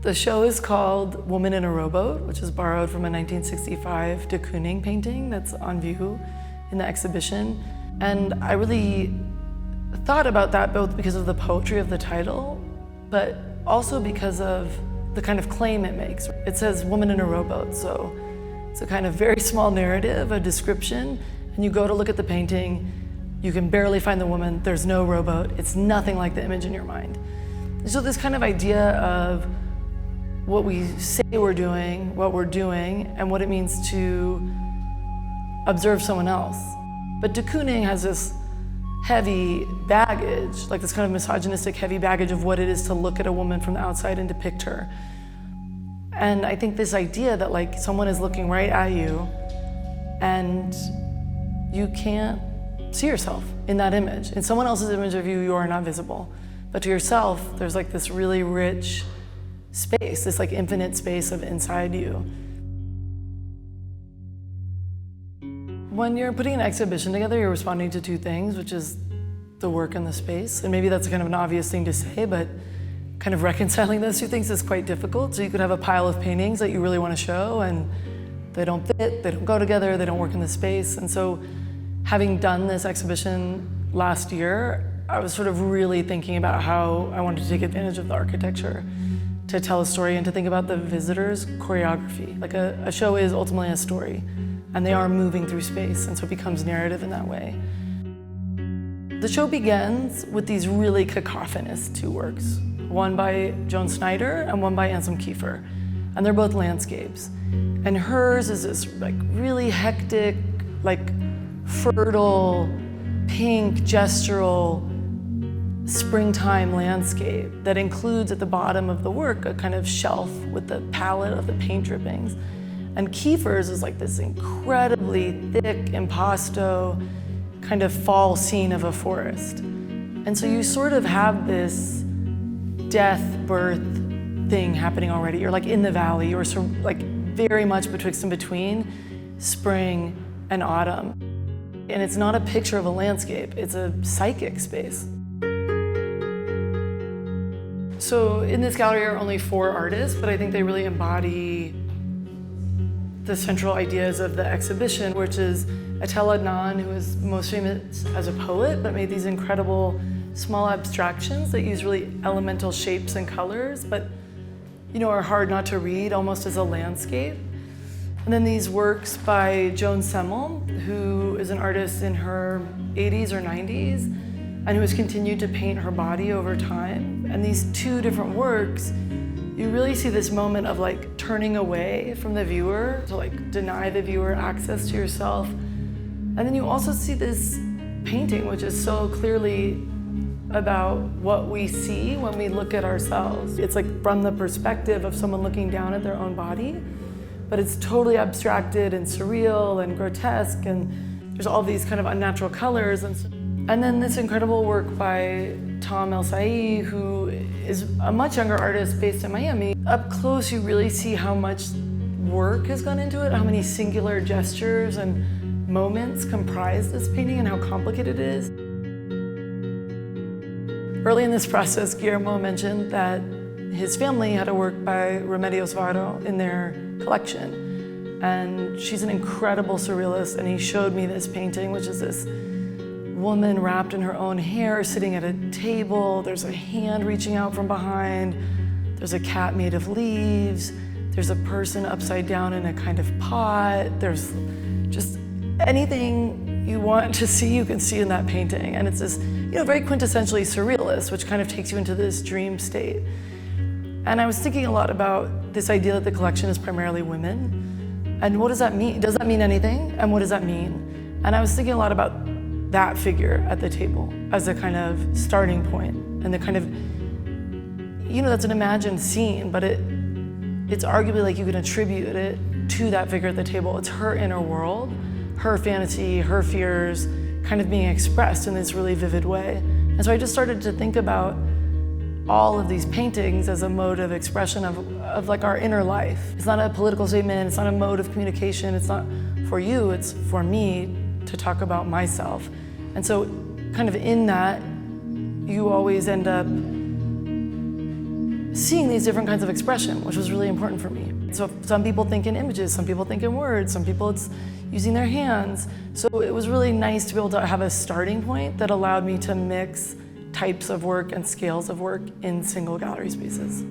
The show is called Woman in a Rowboat, which is borrowed from a 1965 de Kooning painting that's on view in the exhibition. And I really thought about that both because of the poetry of the title, but also because of the kind of claim it makes. It says woman in a rowboat, so it's a kind of very small narrative, a description, and you go to look at the painting, you can barely find the woman, there's no rowboat, it's nothing like the image in your mind. And so this kind of idea of what we say we're doing, what we're doing, and what it means to observe someone else. But de Kooning has this heavy baggage, like this kind of misogynistic heavy baggage of what it is to look at a woman from the outside and depict her. And I think this idea that like someone is looking right at you and you can't see yourself in that image. In someone else's image of you, you are not visible. But to yourself, there's like this really rich space, this like infinite space of inside you. When you're putting an exhibition together, you're responding to two things, which is the work and the space. And maybe that's kind of an obvious thing to say, but kind of reconciling those two things is quite difficult. So you could have a pile of paintings that you really want to show and they don't fit, they don't go together, they don't work in the space. And so having done this exhibition last year, I was sort of really thinking about how I wanted to take advantage of the architecture to tell a story and to think about the visitor's choreography. Like a show is ultimately a story, and they are moving through space, and so it becomes narrative in that way. The show begins with these really cacophonous two works, one by Joan Snyder and one by Anselm Kiefer, and they're both landscapes. And hers is this like really hectic, like fertile, pink, gestural, springtime landscape that includes at the bottom of the work a kind of shelf with the palette of the paint drippings. And Kiefer's is like this incredibly thick impasto kind of fall scene of a forest. And so you sort of have this death, birth thing happening already. You're like in the valley, you're sort of like very much betwixt and between spring and autumn. And it's not a picture of a landscape, it's a psychic space. So in this gallery are only 4 artists, but I think they really embody the central ideas of the exhibition, which is Atel Adnan, who is most famous as a poet, but made these incredible small abstractions that use really elemental shapes and colors, but are hard not to read, almost as a landscape. And then these works by Joan Semmel, who is an artist in her 80s or 90s, and who has continued to paint her body over time. And these 2 different works, you really see this moment of like turning away from the viewer to like deny the viewer access to yourself. And then you also see this painting, which is so clearly about what we see when we look at ourselves. It's like from the perspective of someone looking down at their own body, but it's totally abstracted and surreal and grotesque, and there's all these kind of unnatural colors. And then this incredible work by Tom El-Sai, who is a much younger artist based in Miami. Up close, you really see how much work has gone into it, how many singular gestures and moments comprise this painting and how complicated it is. Early in this process, Guillermo mentioned that his family had a work by Remedios Varo in their collection. And she's an incredible surrealist, and he showed me this painting, which is this woman wrapped in her own hair sitting at a table. There's a hand reaching out from behind. There's a cat made of leaves. There's a person upside down in a kind of pot. There's just anything you want to see, you can see in that painting. And it's this, very quintessentially surrealist, which kind of takes you into this dream state. And I was thinking a lot about this idea that the collection is primarily women. And what does that mean? Does that mean anything? And what does that mean? And I was thinking a lot about that figure at the table as a kind of starting point, and the kind of, that's an imagined scene, but it's arguably like you can attribute it to that figure at the table. It's her inner world, her fantasy, her fears, kind of being expressed in this really vivid way. And so I just started to think about all of these paintings as a mode of expression of like our inner life. It's not a political statement, it's not a mode of communication, it's not for you, it's for me to talk about myself. And so kind of in that, you always end up seeing these different kinds of expression, which was really important for me. So some people think in images, some people think in words, some people it's using their hands. So it was really nice to be able to have a starting point that allowed me to mix types of work and scales of work in single gallery spaces.